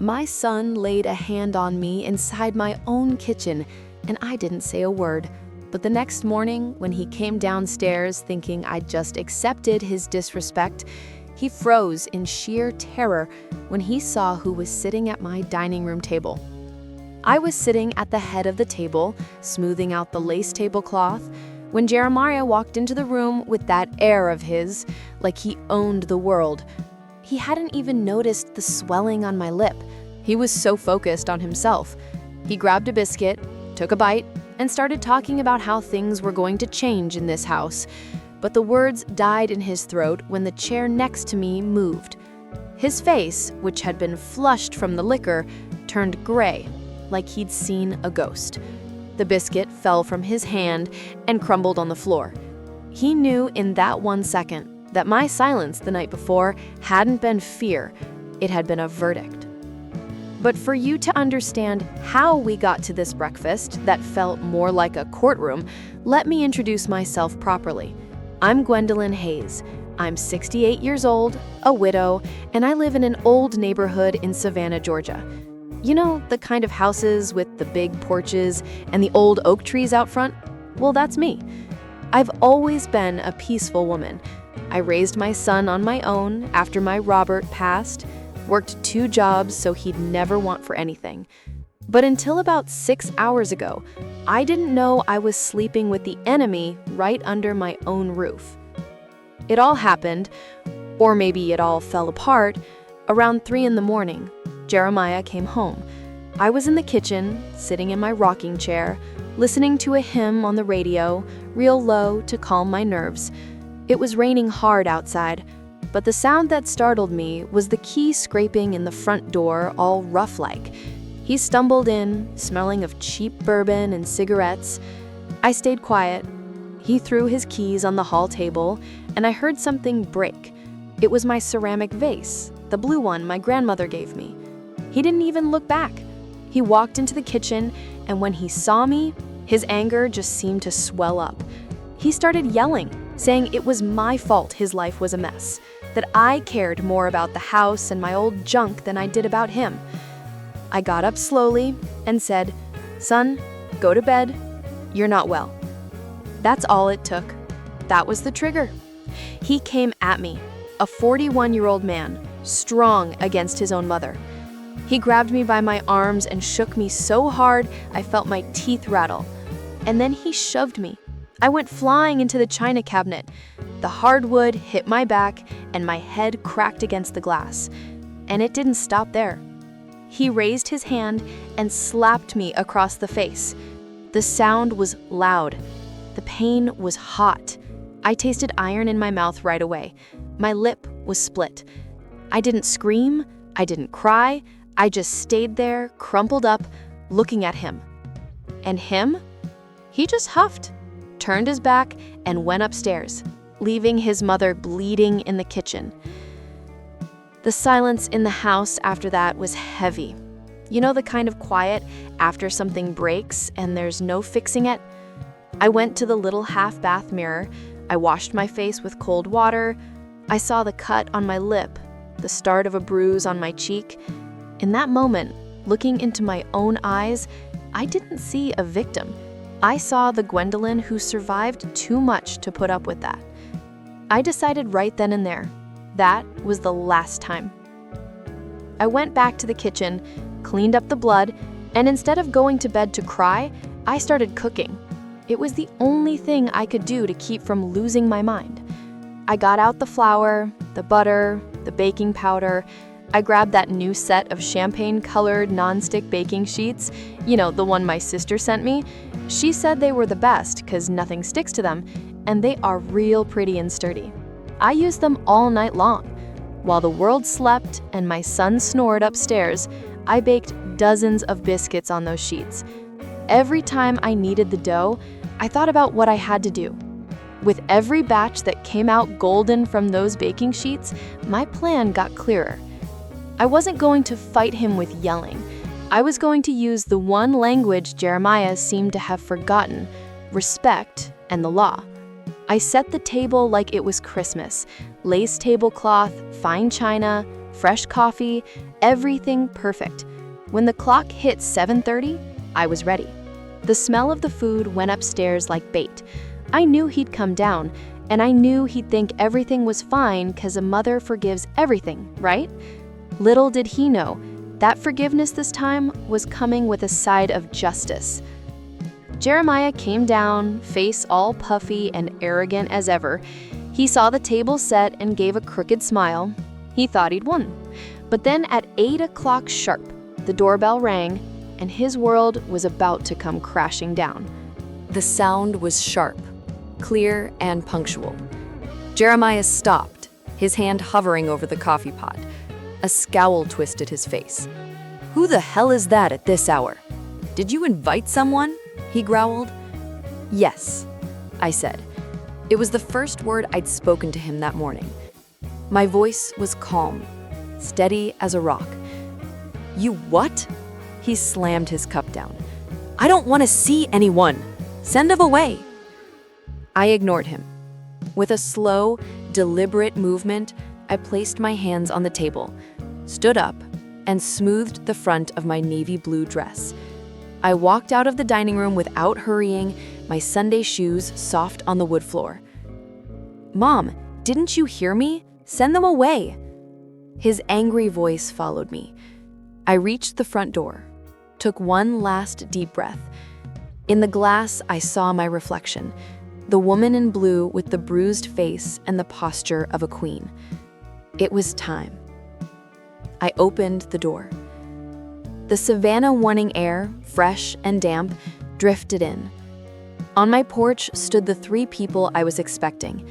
My son laid a hand on me inside my own kitchen, and I didn't say a word. But the next morning, when he came downstairs thinking I'd just accepted his disrespect, he froze in sheer terror when he saw who was sitting at my dining room table. I was sitting at the head of the table, smoothing out the lace tablecloth, when Jeremiah walked into the room with that air of his, like he owned the world. He hadn't even noticed the swelling on my lip. He was so focused on himself. He grabbed a biscuit, took a bite, and started talking about how things were going to change in this house. But the words died in his throat when the chair next to me moved. His face, which had been flushed from the liquor, turned gray, like he'd seen a ghost. The biscuit fell from his hand and crumbled on the floor. He knew in that 1 second that my silence the night before hadn't been fear, it had been a verdict. But for you to understand how we got to this breakfast that felt more like a courtroom, let me introduce myself properly. I'm Gwendelyn Hayes. I'm 68 years old, a widow, and I live in an old neighborhood in Savannah, Georgia. You know, the kind of houses with the big porches and the old oak trees out front? Well, that's me. I've always been a peaceful woman. I raised my son on my own after my Robert passed, worked 2 jobs so he'd never want for anything. But until about 6 hours ago, I didn't know I was sleeping with the enemy right under my own roof. It all happened, or maybe it all fell apart, around 3 in the morning. Jeremiah came home. I was in the kitchen, sitting in my rocking chair, listening to a hymn on the radio, real low to calm my nerves. It was raining hard outside, but the sound that startled me was the key scraping in the front door, all rough-like. He stumbled in, smelling of cheap bourbon and cigarettes. I stayed quiet. He threw his keys on the hall table, and I heard something break. It was my ceramic vase, the blue one my grandmother gave me. He didn't even look back. He walked into the kitchen, and when he saw me, his anger just seemed to swell up. He started yelling, saying it was my fault his life was a mess, that I cared more about the house and my old junk than I did about him. I got up slowly and said, "Son, go to bed. You're not well." That's all it took. That was the trigger. He came at me, a 41-year-old man, strong against his own mother. He grabbed me by my arms and shook me so hard I felt my teeth rattle. And then he shoved me. I went flying into the china cabinet. The hardwood hit my back and my head cracked against the glass. And it didn't stop there. He raised his hand and slapped me across the face. The sound was loud. The pain was hot. I tasted iron in my mouth right away. My lip was split. I didn't scream. I didn't cry. I just stayed there, crumpled up, looking at him. And him? He just huffed, turned his back, and went upstairs, leaving his mother bleeding in the kitchen. The silence in the house after that was heavy. You know the kind of quiet after something breaks and there's no fixing it? I went to the little half-bath mirror. I washed my face with cold water. I saw the cut on my lip, the start of a bruise on my cheek. In that moment, looking into my own eyes, I didn't see a victim. I saw the Gwendelyn who survived too much to put up with that. I decided right then and there, that was the last time. I went back to the kitchen, cleaned up the blood, and instead of going to bed to cry, I started cooking. It was the only thing I could do to keep from losing my mind. I got out the flour, the butter, the baking powder. I grabbed that new set of champagne-colored nonstick baking sheets, you know, the one my sister sent me. She said they were the best because nothing sticks to them, and they are real pretty and sturdy. I used them all night long. While the world slept and my son snored upstairs, I baked dozens of biscuits on those sheets. Every time I kneaded the dough, I thought about what I had to do. With every batch that came out golden from those baking sheets, my plan got clearer. I wasn't going to fight him with yelling. I was going to use the one language Jeremiah seemed to have forgotten, respect and the law. I set the table like it was Christmas. Lace tablecloth, fine china, fresh coffee, everything perfect. When the clock hit 7:30, I was ready. The smell of the food went upstairs like bait. I knew he'd come down, and I knew he'd think everything was fine because a mother forgives everything, right? Little did he know, that forgiveness this time was coming with a side of justice. Jeremiah came down, face all puffy and arrogant as ever. He saw the table set and gave a crooked smile. He thought he'd won. But then at 8 o'clock sharp, the doorbell rang, and his world was about to come crashing down. The sound was sharp, clear, and punctual. Jeremiah stopped, his hand hovering over the coffee pot. A scowl twisted his face. "Who the hell is that at this hour? Did you invite someone?" he growled. "Yes," I said. It was the first word I'd spoken to him that morning. My voice was calm, steady as a rock. "You what?" He slammed his cup down. "I don't want to see anyone. Send them away." I ignored him. With a slow, deliberate movement, I placed my hands on the table, stood up, and smoothed the front of my navy blue dress. I walked out of the dining room without hurrying, my Sunday shoes soft on the wood floor. "Mom, didn't you hear me? Send them away." His angry voice followed me. I reached the front door, took one last deep breath. In the glass, I saw my reflection, the woman in blue with the bruised face and the posture of a queen. It was time. I opened the door. The Savannah morning air, fresh and damp, drifted in. On my porch stood the three people I was expecting.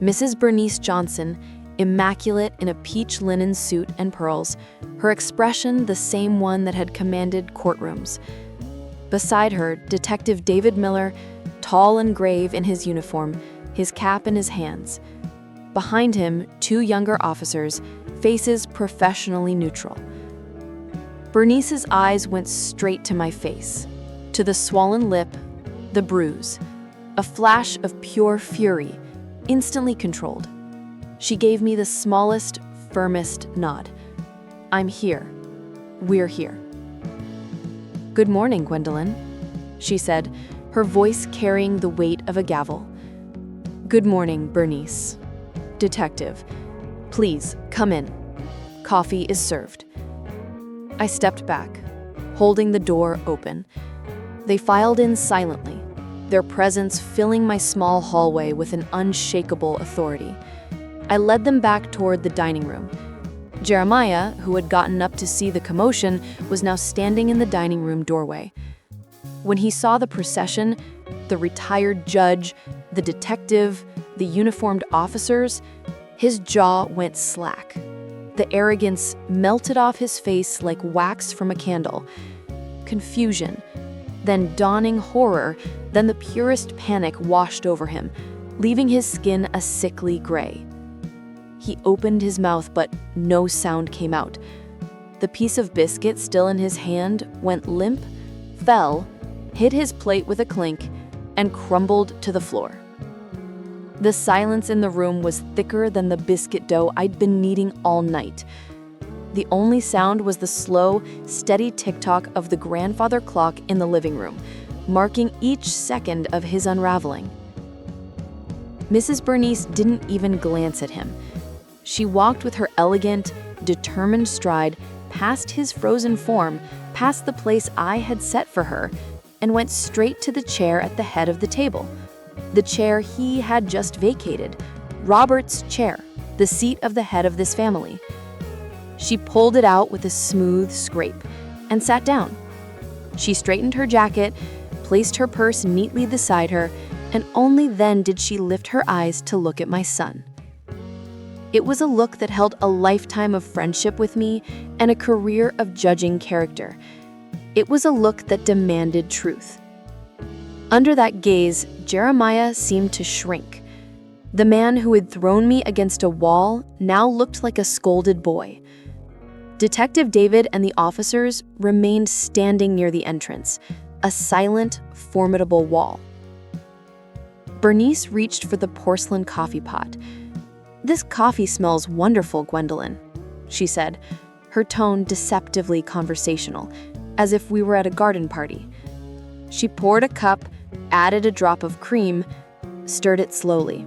Mrs. Bernice Johnson, immaculate in a peach linen suit and pearls, her expression the same one that had commanded courtrooms. Beside her, Detective David Miller, tall and grave in his uniform, his cap in his hands. Behind him, two younger officers, faces professionally neutral. Bernice's eyes went straight to my face, to the swollen lip, the bruise, a flash of pure fury, instantly controlled. She gave me the smallest, firmest nod. "I'm here. We're here." "Good morning, Gwendelyn," she said, her voice carrying the weight of a gavel. "Good morning, Bernice." "Detective, please come in. Coffee is served." I stepped back, holding the door open. They filed in silently, their presence filling my small hallway with an unshakable authority. I led them back toward the dining room. Jeremiah, who had gotten up to see the commotion, was now standing in the dining room doorway. When he saw the procession, the retired judge, the detective, the uniformed officers, his jaw went slack. The arrogance melted off his face like wax from a candle. Confusion, then dawning horror, then the purest panic washed over him, leaving his skin a sickly gray. He opened his mouth, but no sound came out. The piece of biscuit still in his hand went limp, fell, hit his plate with a clink, and crumbled to the floor. The silence in the room was thicker than the biscuit dough I'd been kneading all night. The only sound was the slow, steady tick-tock of the grandfather clock in the living room, marking each second of his unraveling. Mrs. Bernice didn't even glance at him. She walked with her elegant, determined stride past his frozen form, past the place I had set for her, and went straight to the chair at the head of the table. The chair he had just vacated, Robert's chair, the seat of the head of this family. She pulled it out with a smooth scrape and sat down. She straightened her jacket, placed her purse neatly beside her, and only then did she lift her eyes to look at my son. It was a look that held a lifetime of friendship with me and a career of judging character. It was a look that demanded truth. Under that gaze, Jeremiah seemed to shrink. The man who had thrown me against a wall now looked like a scolded boy. Detective David and the officers remained standing near the entrance, a silent, formidable wall. Bernice reached for the porcelain coffee pot. "This coffee smells wonderful, Gwendelyn." she said, her tone deceptively conversational, as if we were at a garden party. She poured a cup, added a drop of cream, stirred it slowly.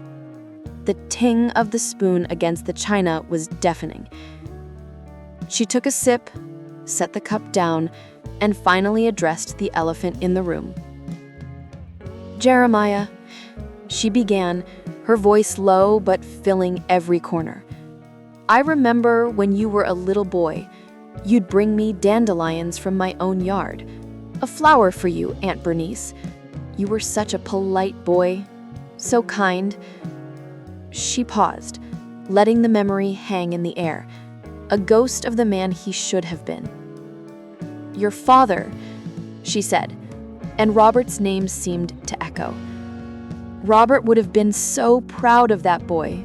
The ting of the spoon against the china was deafening. She took a sip, set the cup down, and finally addressed the elephant in the room. "Jeremiah," she began, her voice low but filling every corner. "I remember when you were a little boy, you'd bring me dandelions from my own yard. A flower for you, Aunt Bernice. You were such a polite boy, so kind." She paused, letting the memory hang in the air, a ghost of the man he should have been. "Your father," she said, and Robert's name seemed to echo. "Robert would have been so proud of that boy.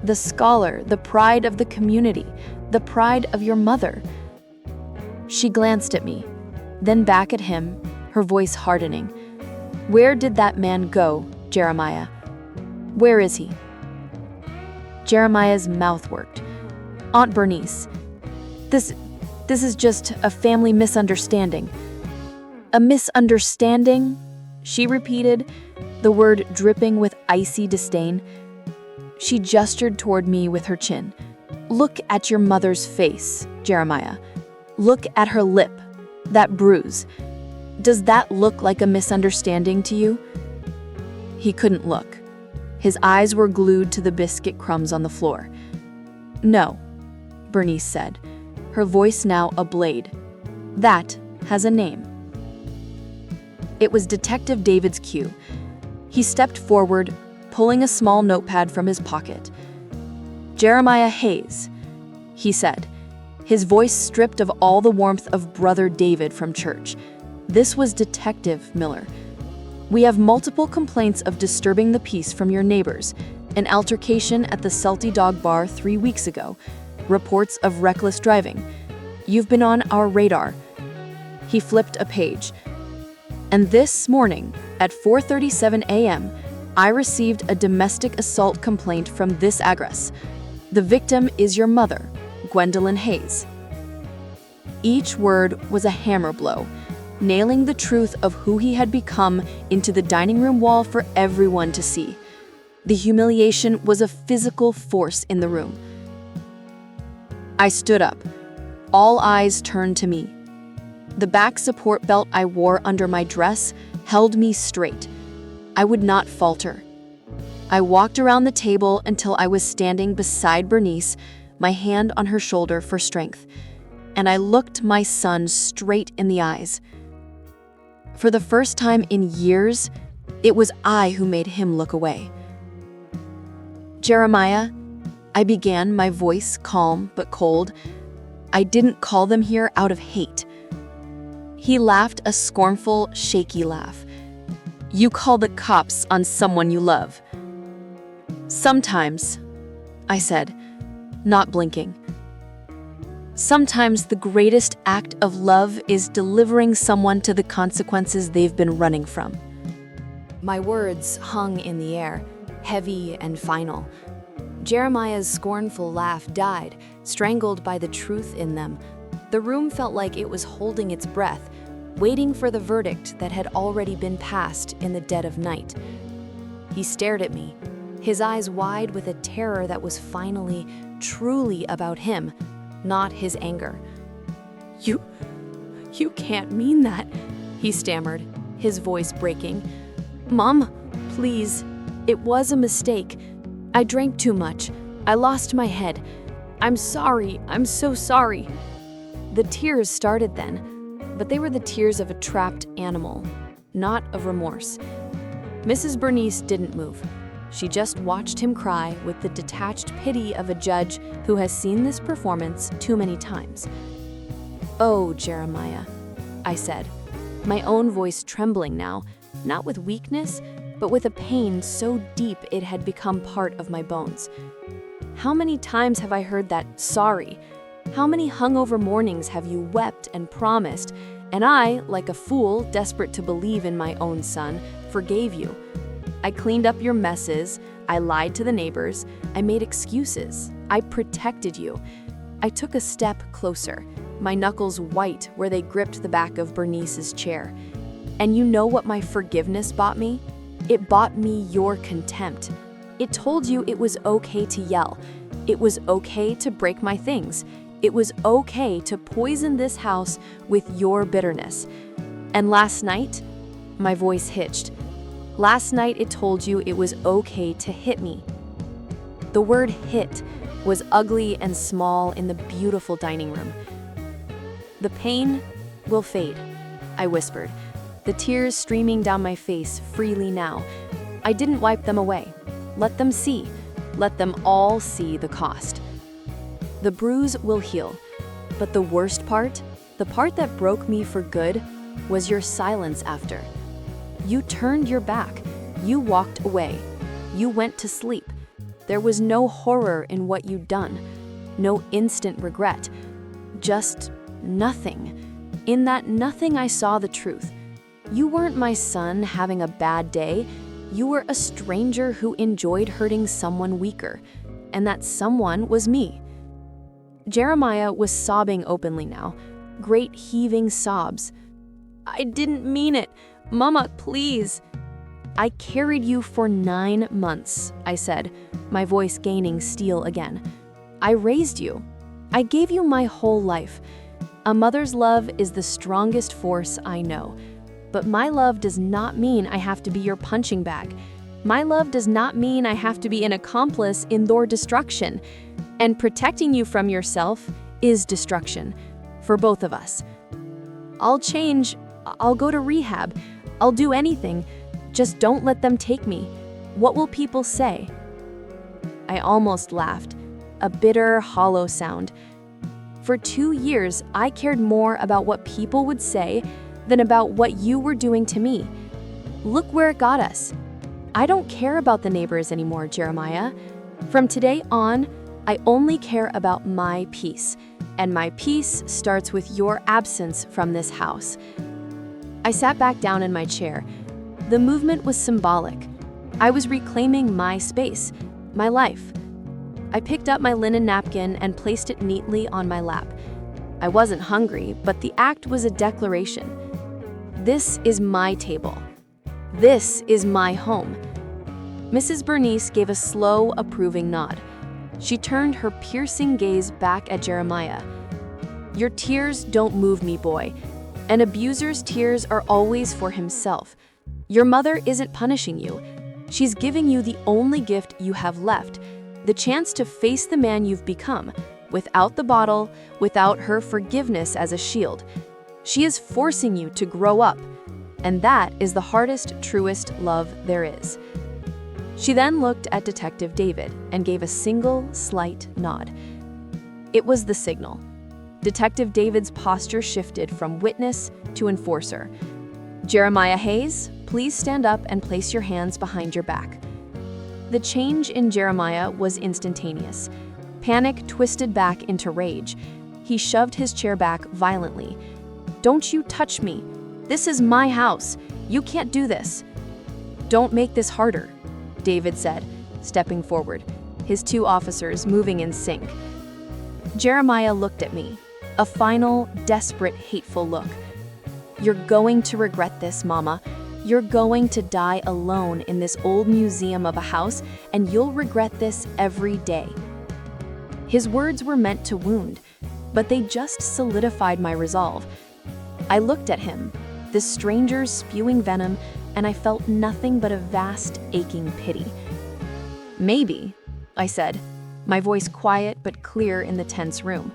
The scholar, the pride of the community, the pride of your mother." She glanced at me, then back at him, her voice hardening. "Where did that man go, Jeremiah? Where is he?" Jeremiah's mouth worked. "Aunt Bernice, this is just a family misunderstanding." "A misunderstanding?" she repeated, the word dripping with icy disdain. She gestured toward me with her chin. "Look at your mother's face, Jeremiah. Look at her lip, that bruise. Does that look like a misunderstanding to you?" He couldn't look. His eyes were glued to the biscuit crumbs on the floor. "No," Bernice said, her voice now ablaze. "That has a name." It was Detective David's cue. He stepped forward, pulling a small notepad from his pocket. "Jeremiah Hayes," he said, his voice stripped of all the warmth of Brother David from church. "This was Detective Miller. We have multiple complaints of disturbing the peace from your neighbors, an altercation at the Salty Dog Bar 3 weeks ago, reports of reckless driving. You've been on our radar." He flipped a page. "And this morning, at 4:37 a.m., I received a domestic assault complaint from this address. The victim is your mother, Gwendelyn Hayes." Each word was a hammer blow, nailing the truth of who he had become into the dining room wall for everyone to see. The humiliation was a physical force in the room. I stood up. All eyes turned to me. The back support belt I wore under my dress held me straight. I would not falter. I walked around the table until I was standing beside Bernice, my hand on her shoulder for strength, and I looked my son straight in the eyes. For the first time in years, it was I who made him look away. "Jeremiah," I began, my voice calm but cold, "I didn't call them here out of hate." He laughed a scornful, shaky laugh. "You call the cops on someone you love." "Sometimes," I said, not blinking. "Sometimes the greatest act of love is delivering someone to the consequences they've been running from." My words hung in the air, heavy and final. Jeremiah's scornful laugh died, strangled by the truth in them. The room felt like it was holding its breath, waiting for the verdict that had already been passed in the dead of night. He stared at me, his eyes wide with a terror that was finally, truly about him, not his anger. You can't mean that," he stammered, his voice breaking. "Mom, please, it was a mistake. I drank too much. I lost my head. I'm sorry, I'm so sorry." The tears started then, but they were the tears of a trapped animal, not of remorse. Mrs. Bernice didn't move. She just watched him cry with the detached pity of a judge who has seen this performance too many times. "Oh, Jeremiah," I said, my own voice trembling now, not with weakness, but with a pain so deep it had become part of my bones. "How many times have I heard that sorry? How many hungover mornings have you wept and promised, and I, like a fool, desperate to believe in my own son, forgave you? I cleaned up your messes, I lied to the neighbors, I made excuses, I protected you. I took a step closer, my knuckles white where they gripped the back of Bernice's chair. And you know what my forgiveness bought me? It bought me your contempt. It told you it was okay to yell. It was okay to break my things. It was okay to poison this house with your bitterness. And last night, my voice hitched. Last night it told you it was okay to hit me. The word hit was ugly and small in the beautiful dining room. The pain will fade, I whispered, the tears streaming down my face freely now. I didn't wipe them away. Let them see. Let them all see the cost. The bruise will heal, but the worst part, the part that broke me for good, was your silence after. You turned your back. You walked away. You went to sleep. There was no horror in what you'd done, no instant regret, just nothing. In that nothing I saw the truth. You weren't my son having a bad day. You were a stranger who enjoyed hurting someone weaker, and that someone was me. Jeremiah was sobbing openly now, great heaving sobs. I didn't mean it. Mama, please. I carried you for 9 months, I said, my voice gaining steel again. I raised you. I gave you my whole life. A mother's love is the strongest force I know. But my love does not mean I have to be your punching bag. My love does not mean I have to be an accomplice in your destruction. And protecting you from yourself is destruction, for both of us. I'll change. I'll go to rehab. I'll do anything. Just don't let them take me. What will people say? I almost laughed, a bitter, hollow sound. For 2 years, I cared more about what people would say than about what you were doing to me. Look where it got us. I don't care about the neighbors anymore, Jeremiah. From today on, I only care about my peace, and my peace starts with your absence from this house. I sat back down in my chair. The movement was symbolic. I was reclaiming my space, my life. I picked up my linen napkin and placed it neatly on my lap. I wasn't hungry, but the act was a declaration. This is my table. This is my home. Mrs. Bernice gave a slow, approving nod. She turned her piercing gaze back at Jeremiah. Your tears don't move me, boy. An abuser's tears are always for himself. Your mother isn't punishing you. She's giving you the only gift you have left, the chance to face the man you've become, without the bottle, without her forgiveness as a shield. She is forcing you to grow up, and that is the hardest, truest love there is. She then looked at Detective David and gave a single, slight nod. It was the signal. Detective David's posture shifted from witness to enforcer. Jeremiah Hayes, please stand up and place your hands behind your back. The change in Jeremiah was instantaneous. Panic twisted back into rage. He shoved his chair back violently. Don't you touch me. This is my house. You can't do this. Don't make this harder, David said, stepping forward, his 2 officers moving in sync. Jeremiah looked at me, a final, desperate, hateful look. You're going to regret this, Mama. You're going to die alone in this old museum of a house, and you'll regret this every day. His words were meant to wound, but they just solidified my resolve. I looked at him, this stranger spewing venom, and I felt nothing but a vast, aching pity. Maybe, I said, my voice quiet but clear in the tense room.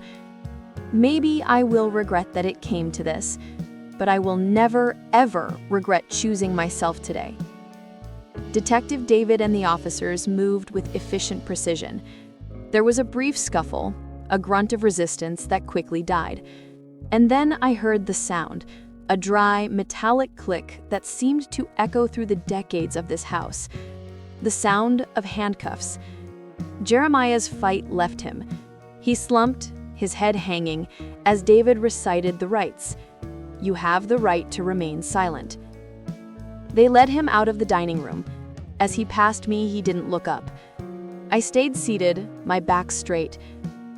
Maybe I will regret that it came to this, but I will never, ever regret choosing myself today. Detective David and the officers moved with efficient precision. There was a brief scuffle, a grunt of resistance that quickly died. And then I heard the sound, a dry, metallic click that seemed to echo through the decades of this house. The sound of handcuffs. Jeremiah's fight left him. He slumped, his head hanging, as David recited the rights. You have the right to remain silent. They led him out of the dining room. As he passed me, he didn't look up. I stayed seated, my back straight.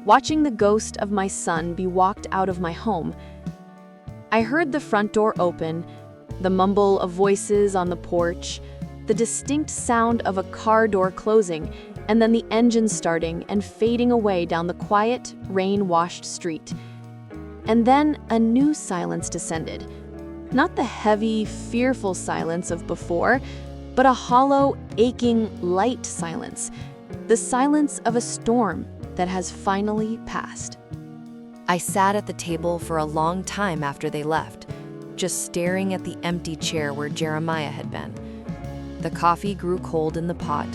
watching the ghost of my son be walked out of my home. I heard the front door open, the mumble of voices on the porch, the distinct sound of a car door closing, and then the engine starting and fading away down the quiet, rain-washed street. And then a new silence descended. Not the heavy, fearful silence of before, but a hollow, aching, light silence. The silence of a storm that has finally passed. I sat at the table for a long time after they left, just staring at the empty chair where Jeremiah had been. The coffee grew cold in the pot.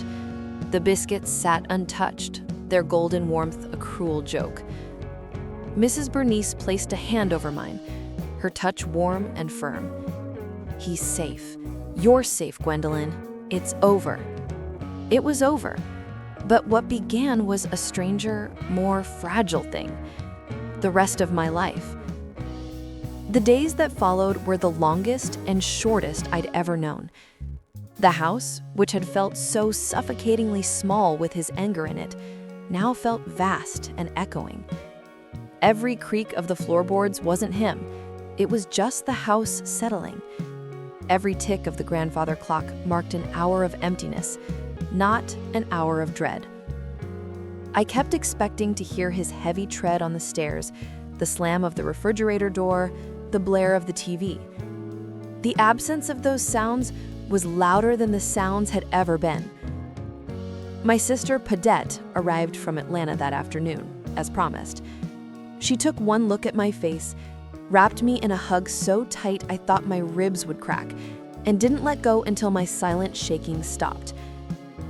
The biscuits sat untouched, their golden warmth a cruel joke. Mrs. Bernice placed a hand over mine, her touch warm and firm. "He's safe. You're safe, Gwendelyn. It's over." It was over. But what began was a stranger, more fragile thing. The rest of my life. The days that followed were the longest and shortest I'd ever known. The house, which had felt so suffocatingly small with his anger in it, now felt vast and echoing. Every creak of the floorboards wasn't him. It was just the house settling. Every tick of the grandfather clock marked an hour of emptiness, not an hour of dread. I kept expecting to hear his heavy tread on the stairs, the slam of the refrigerator door, the blare of the TV. The absence of those sounds was louder than the sounds had ever been. My sister Padette arrived from Atlanta that afternoon, as promised. She took one look at my face, wrapped me in a hug so tight I thought my ribs would crack, and didn't let go until my silent shaking stopped.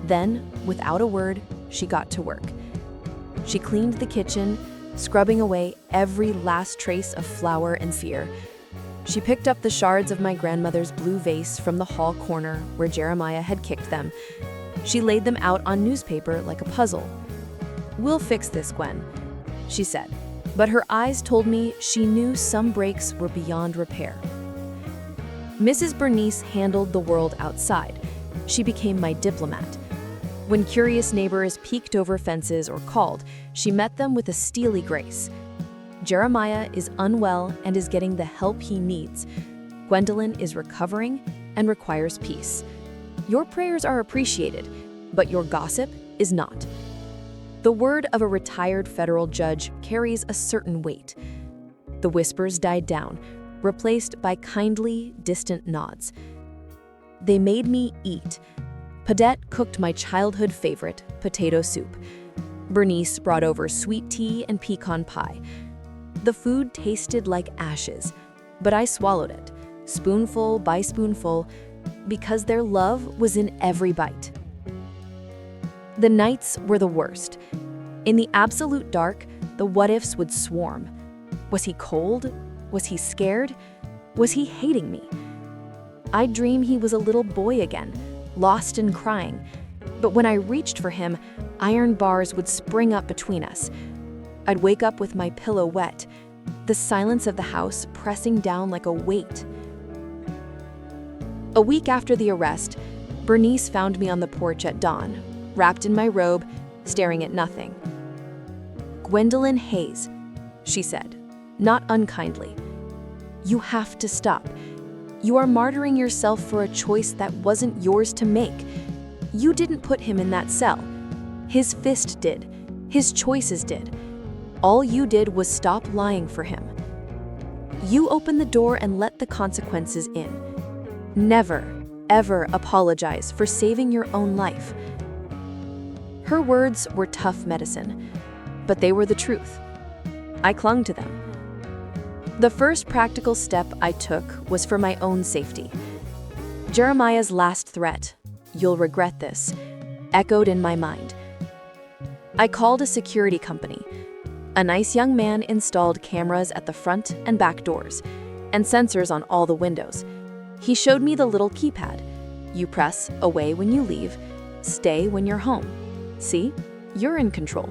Then, without a word, she got to work. She cleaned the kitchen, scrubbing away every last trace of flour and fear. She picked up the shards of my grandmother's blue vase from the hall corner where Jeremiah had kicked them. She laid them out on newspaper like a puzzle. "We'll fix this, Gwen," she said, but her eyes told me she knew some breaks were beyond repair. Mrs. Bernice handled the world outside. She became my diplomat. When curious neighbors peeked over fences or called, she met them with a steely grace. Jeremiah is unwell and is getting the help he needs. Gwendelyn is recovering and requires peace. Your prayers are appreciated, but your gossip is not. The word of a retired federal judge carries a certain weight. The whispers died down, replaced by kindly, distant nods. They made me eat. Padette cooked my childhood favorite, potato soup. Bernice brought over sweet tea and pecan pie. The food tasted like ashes, but I swallowed it, spoonful by spoonful, because their love was in every bite. The nights were the worst. In the absolute dark, the what-ifs would swarm. Was he cold? Was he scared? Was he hating me? I'd dream he was a little boy again, lost and crying. But when I reached for him, iron bars would spring up between us. I'd wake up with my pillow wet, the silence of the house pressing down like a weight. A week after the arrest, Bernice found me on the porch at dawn, wrapped in my robe, staring at nothing. "Gwendelyn Hayes," she said, not unkindly. "You have to stop. You are martyring yourself for a choice that wasn't yours to make. You didn't put him in that cell. His fist did. His choices did. All you did was stop lying for him. You opened the door and let the consequences in. Never, ever apologize for saving your own life." Her words were tough medicine, but they were the truth. I clung to them. The first practical step I took was for my own safety. Jeremiah's last threat, "You'll regret this," echoed in my mind. I called a security company. A nice young man installed cameras at the front and back doors, and sensors on all the windows. He showed me the little keypad. You press away when you leave, stay when you're home. See, you're in control.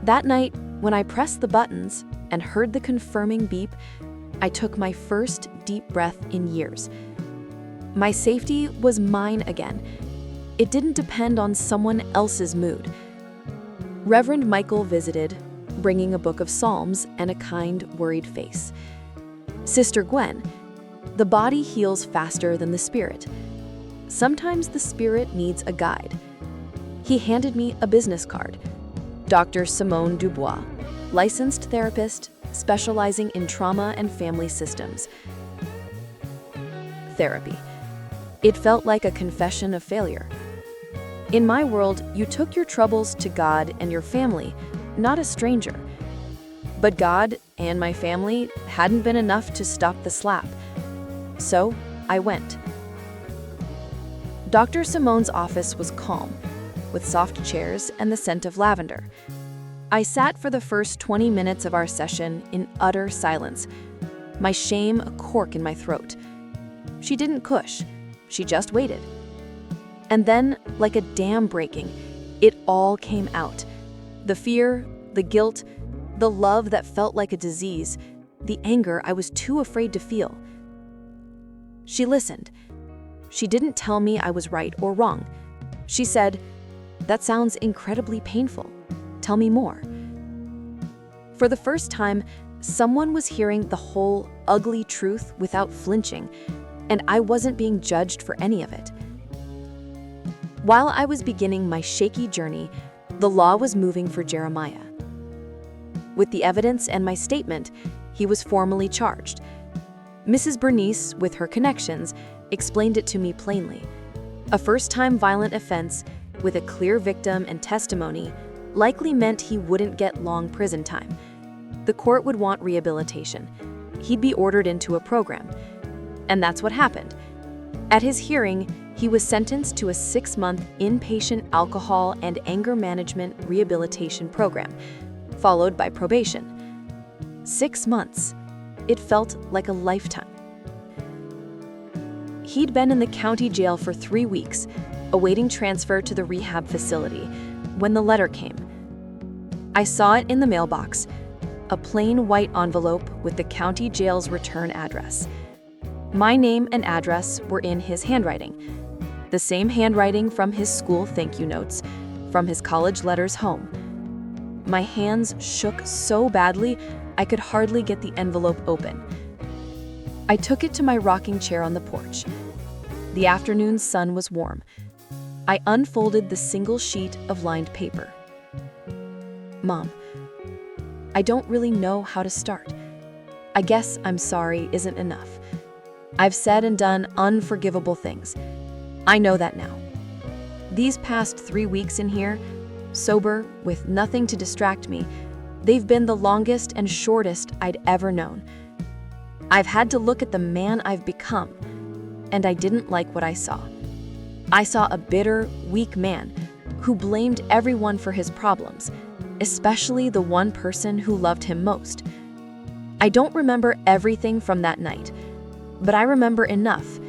That night, when I pressed the buttons and heard the confirming beep, I took my first deep breath in years. My safety was mine again. It didn't depend on someone else's mood. Reverend Michael visited, bringing a book of Psalms and a kind, worried face. Sister Gwen, the body heals faster than the spirit. Sometimes the spirit needs a guide. He handed me a business card. Dr. Simone Dubois, licensed therapist specializing in trauma and family systems. Therapy. It felt like a confession of failure. In my world, you took your troubles to God and your family, not a stranger. But God and my family hadn't been enough to stop the slap. So I went. Dr. Simone's office was calm, with soft chairs and the scent of lavender. I sat for the first 20 minutes of our session in utter silence, my shame a cork in my throat. She didn't cush, she just waited. And then, like a dam breaking, it all came out. The fear, the guilt, the love that felt like a disease, the anger I was too afraid to feel. She listened. She didn't tell me I was right or wrong. She said, "That sounds incredibly painful. Tell me more." For the first time, someone was hearing the whole ugly truth without flinching, and I wasn't being judged for any of it. While I was beginning my shaky journey, the law was moving for Jeremiah. With the evidence and my statement, he was formally charged. Mrs. Bernice, with her connections, explained it to me plainly. A first-time violent offense with a clear victim and testimony likely meant he wouldn't get long prison time. The court would want rehabilitation. He'd be ordered into a program. And that's what happened. At his hearing, he was sentenced to a 6-month inpatient alcohol and anger management rehabilitation program, followed by probation. 6 months. It felt like a lifetime. He'd been in the county jail for 3 weeks, awaiting transfer to the rehab facility, when the letter came. I saw it in the mailbox, a plain white envelope with the county jail's return address. My name and address were in his handwriting, the same handwriting from his school thank you notes, from his college letters home. My hands shook so badly I could hardly get the envelope open. I took it to my rocking chair on the porch. The afternoon sun was warm. I unfolded the single sheet of lined paper. Mom, I don't really know how to start. I guess I'm sorry isn't enough. I've said and done unforgivable things. I know that now. These past 3 weeks in here, sober, with nothing to distract me, they've been the longest and shortest I'd ever known. I've had to look at the man I've become, and I didn't like what I saw. I saw a bitter, weak man who blamed everyone for his problems, especially the one person who loved him most. I don't remember everything from that night, but I remember enough.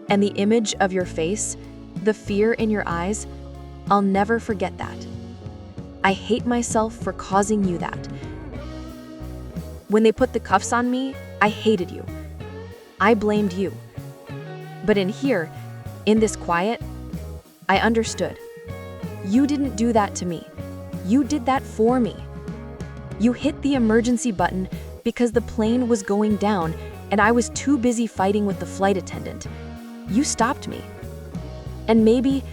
And the image of your face, the fear in your eyes, I'll never forget that. I hate myself for causing you that. When they put the cuffs on me, I hated you. I blamed you. But in here, in this quiet, I understood. You didn't do that to me. You did that for me. You hit the emergency button because the plane was going down and I was too busy fighting with the flight attendant. You stopped me. And maybe,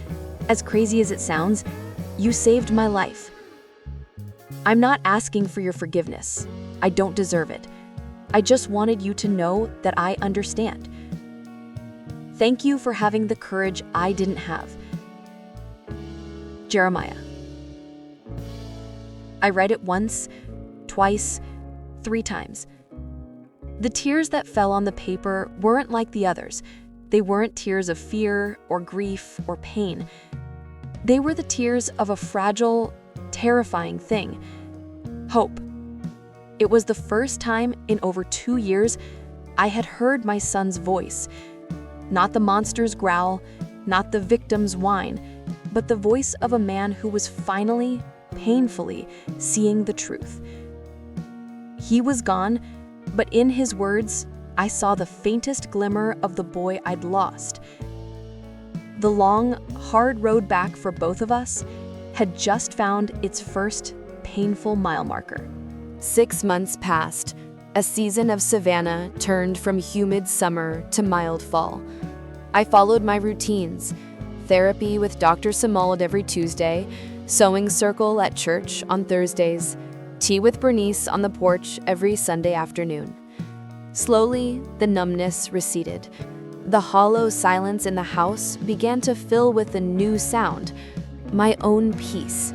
as crazy as it sounds, you saved my life. I'm not asking for your forgiveness. I don't deserve it. I just wanted you to know that I understand. Thank you for having the courage I didn't have. Jeremiah. I read it once, twice, 3 times. The tears that fell on the paper weren't like the others. They weren't tears of fear or grief or pain. They were the tears of a fragile, terrifying thing. Hope. It was the first time in over 2 years I had heard my son's voice. Not the monster's growl, not the victim's whine, but the voice of a man who was finally, painfully, seeing the truth. He was gone, but in his words, I saw the faintest glimmer of the boy I'd lost. The long, hard road back for both of us, had just found its first painful mile marker. 6 months passed. A season of Savannah turned from humid summer to mild fall. I followed my routines: therapy with Dr. Samold every Tuesday, sewing circle at church on Thursdays, tea with Bernice on the porch every Sunday afternoon. Slowly, the numbness receded. The hollow silence in the house began to fill with a new sound: my own peace.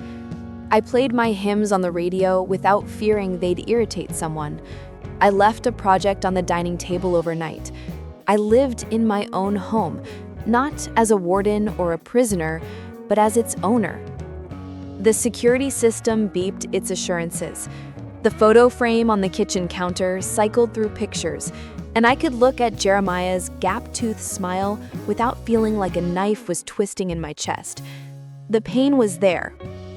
I played my hymns on the radio without fearing they'd irritate someone. I left a project on the dining table overnight. I lived in my own home, not as a warden or a prisoner, but as its owner. The security system beeped its assurances. The photo frame on the kitchen counter cycled through pictures, and I could look at Jeremiah's gap-toothed smile without feeling like a knife was twisting in my chest. The pain was there,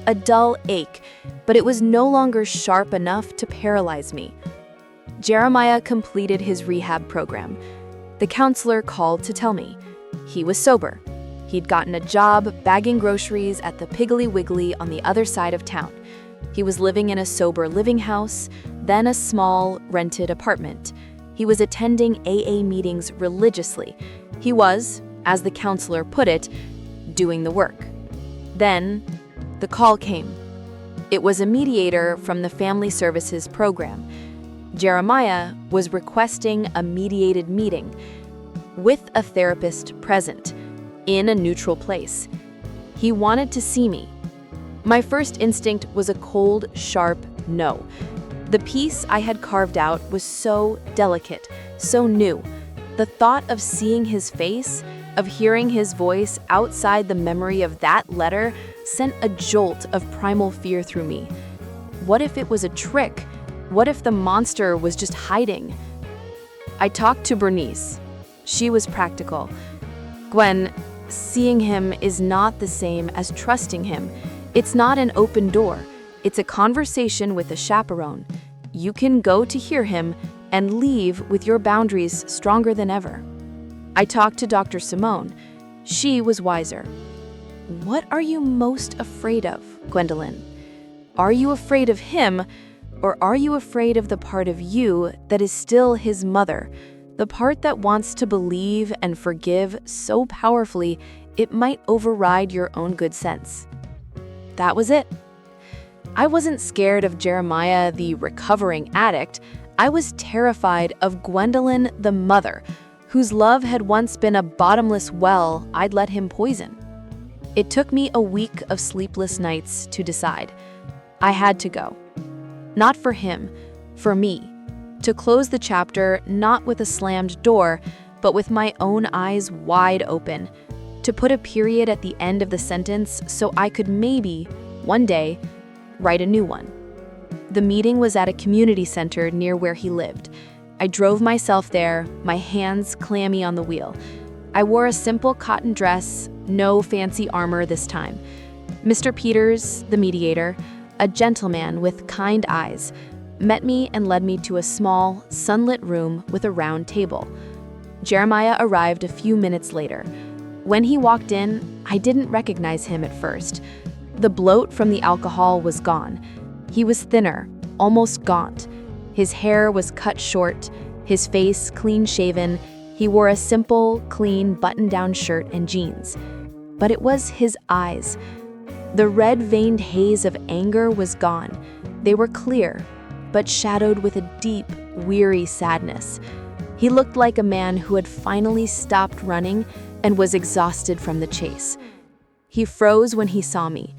a dull ache, but it was no longer sharp enough to paralyze me. Jeremiah completed his rehab program. The counselor called to tell me he was sober. He'd gotten a job bagging groceries at the Piggly Wiggly on the other side of town. He was living in a sober living house, then a small, rented apartment. He was attending AA meetings religiously. He was, as the counselor put it, doing the work. Then, the call came. It was a mediator from the Family Services program. Jeremiah was requesting a mediated meeting with a therapist present, in a neutral place. He wanted to see me. My first instinct was a cold, sharp no. The piece I had carved out was so delicate, so new. The thought of seeing his face, of hearing his voice outside the memory of that letter, sent a jolt of primal fear through me. What if it was a trick? What if the monster was just hiding? I talked to Bernice. She was practical. Gwen, seeing him is not the same as trusting him. It's not an open door. It's a conversation with a chaperone. You can go to hear him and leave with your boundaries stronger than ever. I talked to Dr. Simone. She was wiser. What are you most afraid of, Gwendelyn? Are you afraid of him, or are you afraid of the part of you that is still his mother, the part that wants to believe and forgive so powerfully it might override your own good sense? That was it. I wasn't scared of Jeremiah, the recovering addict. I was terrified of Gwendelyn, the mother, whose love had once been a bottomless well I'd let him poison. It took me a week of sleepless nights to decide. I had to go. Not for him, for me. To close the chapter not with a slammed door, but with my own eyes wide open. To put a period at the end of the sentence so I could maybe, one day, write a new one. The meeting was at a community center near where he lived. I drove myself there, my hands clammy on the wheel. I wore a simple cotton dress, no fancy armor this time. Mr. Peters, the mediator, a gentleman with kind eyes, met me and led me to a small, sunlit room with a round table. Jeremiah arrived a few minutes later. When he walked in, I didn't recognize him at first. The bloat from the alcohol was gone. He was thinner, almost gaunt. His hair was cut short, his face clean-shaven. He wore a simple, clean button-down shirt and jeans. But it was his eyes. The red-veined haze of anger was gone. They were clear, but shadowed with a deep, weary sadness. He looked like a man who had finally stopped running and was exhausted from the chase. He froze when he saw me.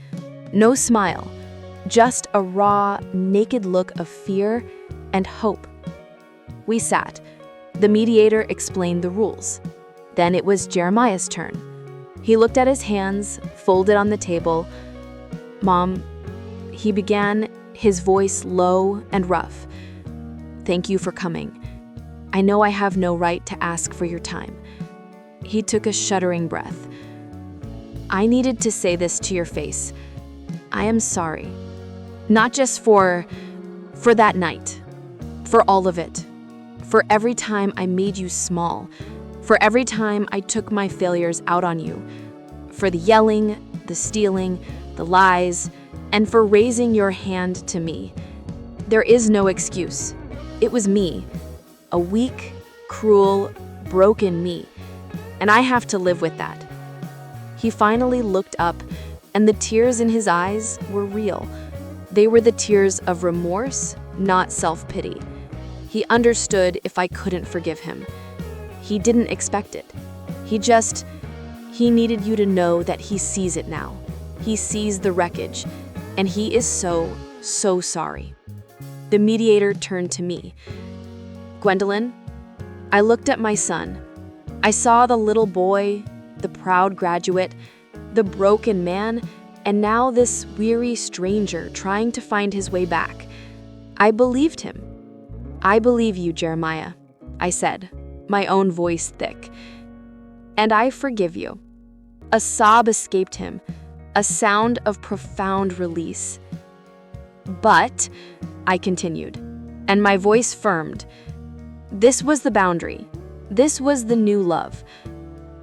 No smile, just a raw, naked look of fear and hope. We sat. The mediator explained the rules. Then it was Jeremiah's turn. He looked at his hands, folded on the table. "Mom," he began, his voice low and rough. "Thank you for coming. I know I have no right to ask for your time." He took a shuddering breath. "I needed to say this to your face. I am sorry. Not just for that night. For all of it. For every time I made you small. For every time I took my failures out on you. For the yelling, the stealing, the lies, and for raising your hand to me. There is no excuse. It was me, a weak, cruel, broken me, and I have to live with that. He finally looked up, and the tears in his eyes were real. They were the tears of remorse, not self-pity. He understood if I couldn't forgive him. He didn't expect it. He needed you to know that he sees it now. He sees the wreckage, and he is so sorry. The mediator turned to me. Gwendelyn, I looked at my son. I saw the little boy, the proud graduate, the broken man, and now this weary stranger trying to find his way back. I believed him. I believe you, Jeremiah, I said, my own voice thick. And I forgive you. A sob escaped him, a sound of profound release. But, I continued, and my voice firmed, this was the boundary. This was the new love.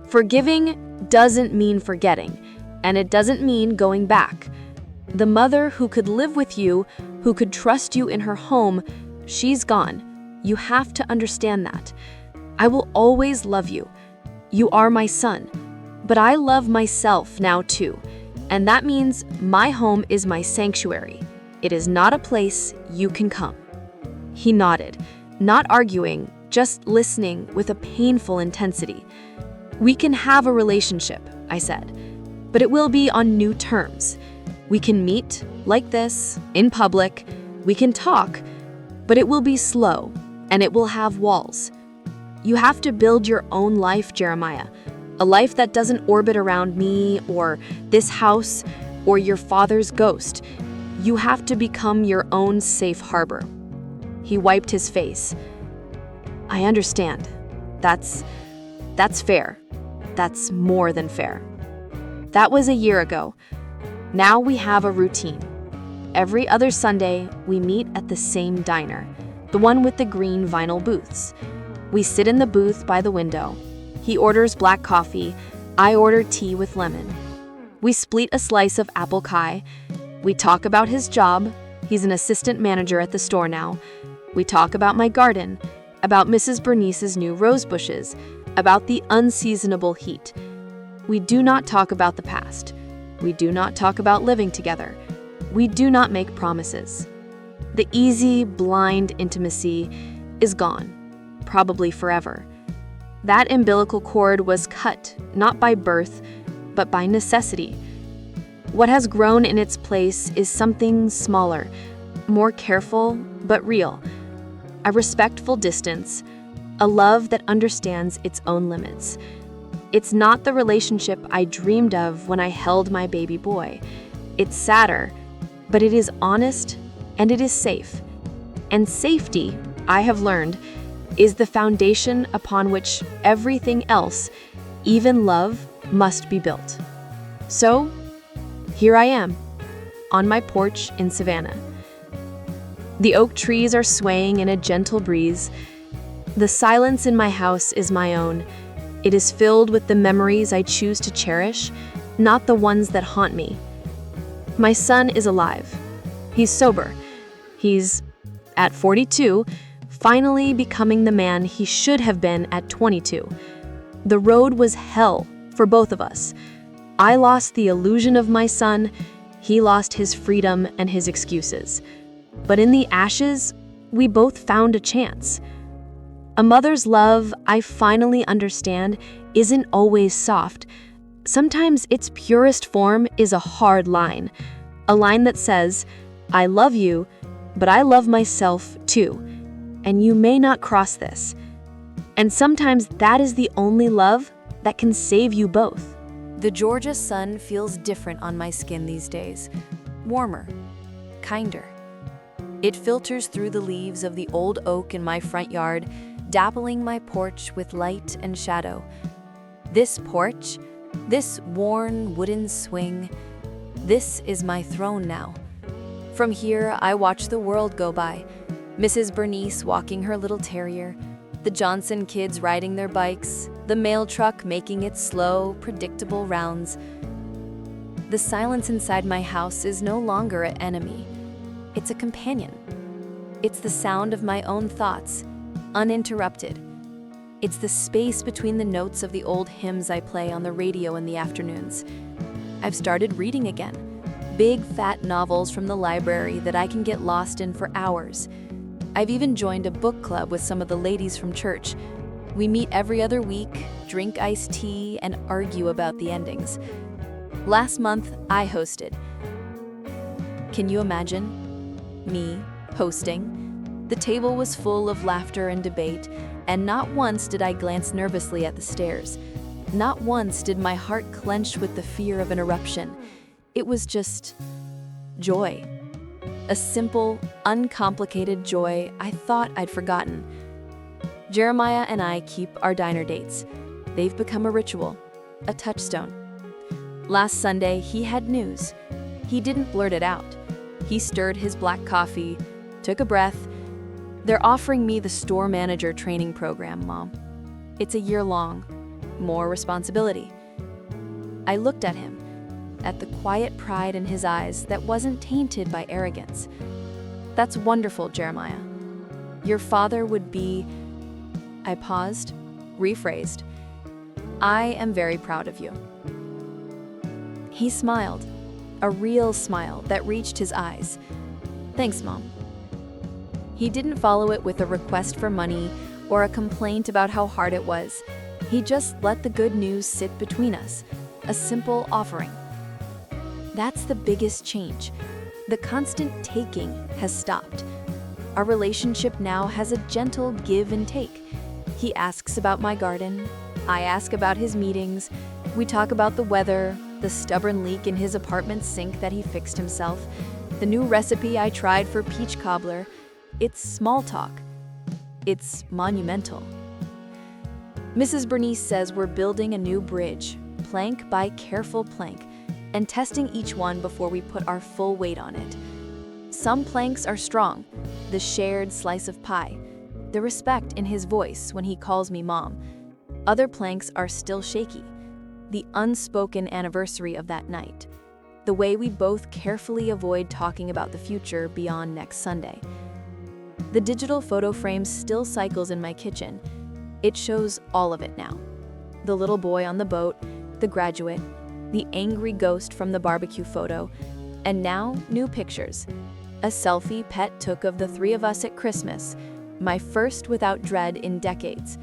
Forgiving doesn't mean forgetting, and it doesn't mean going back. The mother who could live with you, who could trust you in her home, she's gone. You have to understand that. I will always love you. You are my son. But I love myself now too, and that means my home is my sanctuary. It is not a place you can come. He nodded, not arguing, just listening with a painful intensity. We can have a relationship, I said, but it will be on new terms. We can meet, like this, in public. We can talk, but it will be slow, and it will have walls. You have to build your own life, Jeremiah. A life that doesn't orbit around me, or this house, or your father's ghost. You have to become your own safe harbor. He wiped his face. I understand. That's fair. That's more than fair. That was a year ago. Now we have a routine. Every other Sunday, we meet at the same diner, the one with the green vinyl booths. We sit in the booth by the window. He orders black coffee. I order tea with lemon. We split a slice of apple pie. We talk about his job. He's an assistant manager at the store now. We talk about my garden, about Mrs. Bernice's new rose bushes, about the unseasonable heat. We do not talk about the past. We do not talk about living together. We do not make promises. The easy, blind intimacy is gone, probably forever. That umbilical cord was cut, not by birth, but by necessity. What has grown in its place is something smaller, more careful, but real. A respectful distance, a love that understands its own limits. It's not the relationship I dreamed of when I held my baby boy. It's sadder, but it is honest and it is safe. And safety, I have learned, is the foundation upon which everything else, even love, must be built. So, here I am, on my porch in Savannah. The oak trees are swaying in a gentle breeze. The silence in my house is my own. It is filled with the memories I choose to cherish, not the ones that haunt me. My son is alive. He's sober. He's, at 42, finally becoming the man he should have been at 22. The road was hell for both of us. I lost the illusion of my son. He lost his freedom and his excuses. But in the ashes, we both found a chance. A mother's love, I finally understand, isn't always soft. Sometimes its purest form is a hard line. A line that says, I love you, but I love myself too. And you may not cross this. And sometimes that is the only love that can save you both. The Georgia sun feels different on my skin these days. Warmer, kinder. It filters through the leaves of the old oak in my front yard, dappling my porch with light and shadow. This porch, this worn wooden swing, this is my throne now. From here, I watch the world go by. Mrs. Bernice walking her little terrier, the Johnson kids riding their bikes, the mail truck making its slow, predictable rounds. The silence inside my house is no longer an enemy. It's a companion. It's the sound of my own thoughts, uninterrupted. It's the space between the notes of the old hymns I play on the radio in the afternoons. I've started reading again. Big, fat novels from the library that I can get lost in for hours. I've even joined a book club with some of the ladies from church. We meet every other week, drink iced tea, and argue about the endings. Last month, I hosted. Can you imagine? Me hosting. The table was full of laughter and debate, and not once did I glance nervously at the stairs. Not once did my heart clench with the fear of an eruption. It was just joy. A simple, uncomplicated joy I thought I'd forgotten. Jeremiah and I keep our diner dates. They've become a ritual, a touchstone. Last Sunday, he had news. He didn't blurt it out. He stirred his black coffee, took a breath. They're offering me the store manager training program, Mom. It's a year long, more responsibility. I looked at him, at the quiet pride in his eyes that wasn't tainted by arrogance. That's wonderful, Jeremiah. Your father would be... I paused, rephrased. I am very proud of you. He smiled, a real smile that reached his eyes. Thanks, Mom. He didn't follow it with a request for money or a complaint about how hard it was. He just let the good news sit between us, a simple offering. That's the biggest change. The constant taking has stopped. Our relationship now has a gentle give and take. He asks about my garden. I ask about his meetings. We talk about the weather, the stubborn leak in his apartment sink that he fixed himself, the new recipe I tried for peach cobbler. It's small talk. It's monumental. Mrs. Bernice says we're building a new bridge, plank by careful plank, and testing each one before we put our full weight on it. Some planks are strong, the shared slice of pie, the respect in his voice when he calls me Mom. Other planks are still shaky, the unspoken anniversary of that night, the way we both carefully avoid talking about the future beyond next Sunday. The digital photo frame still cycles in my kitchen. It shows all of it now. The little boy on the boat, the graduate, the angry ghost from the barbecue photo, and now new pictures. A selfie Pet took of the three of us at Christmas, my first without dread in decades.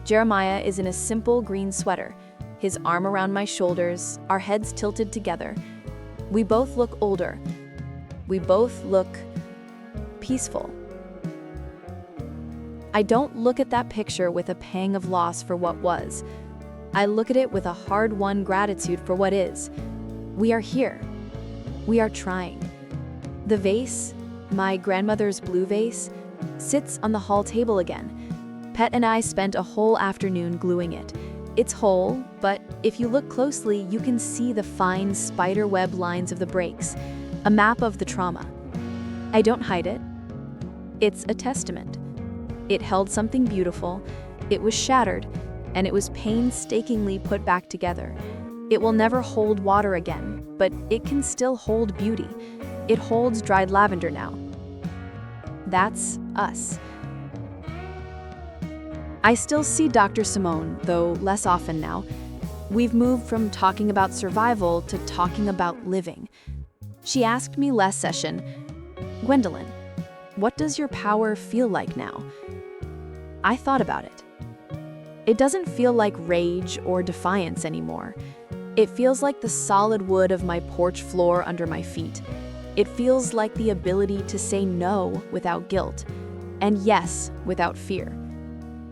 Jeremiah is in a simple green sweater, his arm around my shoulders, our heads tilted together. We both look older. We both look peaceful. I don't look at that picture with a pang of loss for what was. I look at it with a hard-won gratitude for what is. We are here. We are trying. The vase, my grandmother's blue vase, sits on the hall table again. Pet and I spent a whole afternoon gluing it. It's whole, but if you look closely, you can see the fine spiderweb lines of the breaks, a map of the trauma. I don't hide it. It's a testament. It held something beautiful, it was shattered, and it was painstakingly put back together. It will never hold water again, but it can still hold beauty. It holds dried lavender now. That's us. I still see Dr. Simone, though less often now. We've moved from talking about survival to talking about living. She asked me last session, Gwendelyn, what does your power feel like now? I thought about it. It doesn't feel like rage or defiance anymore. It feels like the solid wood of my porch floor under my feet. It feels like the ability to say no without guilt, and yes without fear.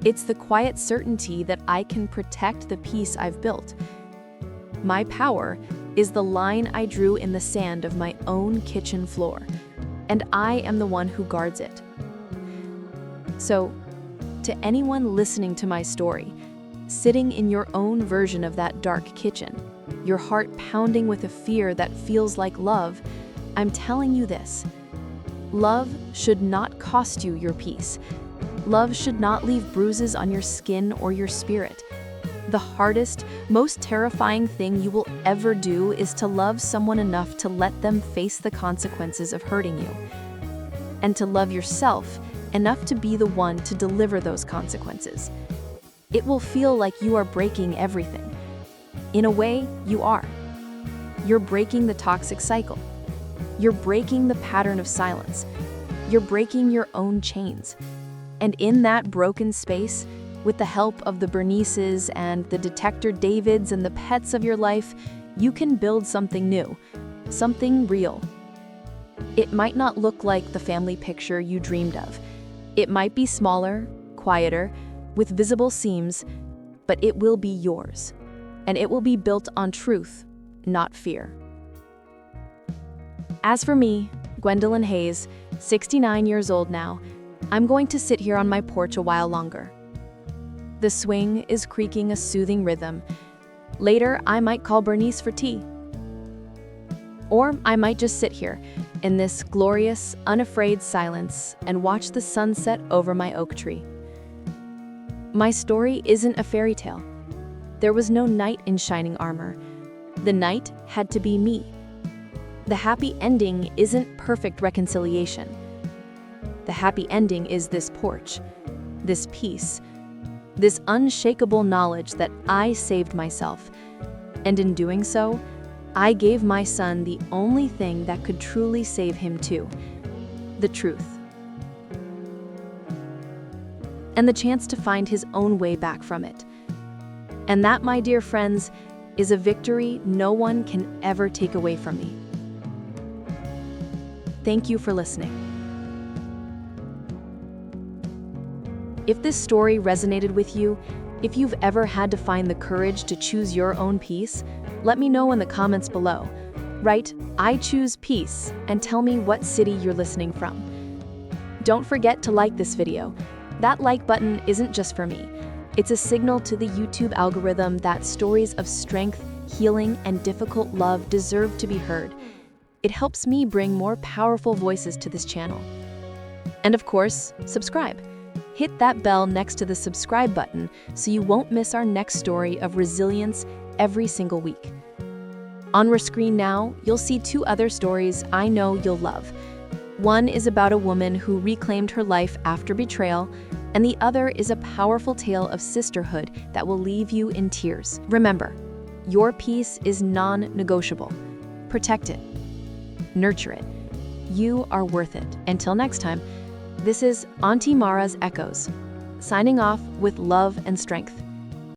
It's the quiet certainty that I can protect the peace I've built. My power is the line I drew in the sand of my own kitchen floor, and I am the one who guards it. So, to anyone listening to my story, sitting in your own version of that dark kitchen, your heart pounding with a fear that feels like love, I'm telling you this. Love should not cost you your peace. Love should not leave bruises on your skin or your spirit. The hardest, most terrifying thing you will ever do is to love someone enough to let them face the consequences of hurting you. And to love yourself enough to be the one to deliver those consequences. It will feel like you are breaking everything. In a way, you are. You're breaking the toxic cycle. You're breaking the pattern of silence. You're breaking your own chains. And in that broken space, with the help of the Bernices and the Detector Davids and the pets of your life, you can build something new, something real. It might not look like the family picture you dreamed of. It might be smaller, quieter, with visible seams, but it will be yours. And it will be built on truth, not fear. As for me, Gwendelyn Hayes, 69 years old now, I'm going to sit here on my porch a while longer. The swing is creaking a soothing rhythm. Later, I might call Bernice for tea. Or I might just sit here, in this glorious, unafraid silence, and watch the sunset over my oak tree. My story isn't a fairy tale. There was no knight in shining armor. The knight had to be me. The happy ending isn't perfect reconciliation. The happy ending is this porch, this peace, this unshakable knowledge that I saved myself. And in doing so, I gave my son the only thing that could truly save him too, the truth. And the chance to find his own way back from it. And that, my dear friends, is a victory no one can ever take away from me. Thank you for listening. If this story resonated with you, if you've ever had to find the courage to choose your own peace, let me know in the comments below. Write, "I choose peace," and tell me what city you're listening from. Don't forget to like this video. That like button isn't just for me. It's a signal to the YouTube algorithm that stories of strength, healing, and difficult love deserve to be heard. It helps me bring more powerful voices to this channel. And of course, subscribe. Hit that bell next to the subscribe button so you won't miss our next story of resilience every single week. On your screen now, you'll see 2 other stories I know you'll love. One is about a woman who reclaimed her life after betrayal, and the other is a powerful tale of sisterhood that will leave you in tears. Remember, your peace is non-negotiable. Protect it. Nurture it. You are worth it. Until next time, this is Auntie Mara's Echoes, signing off with love and strength.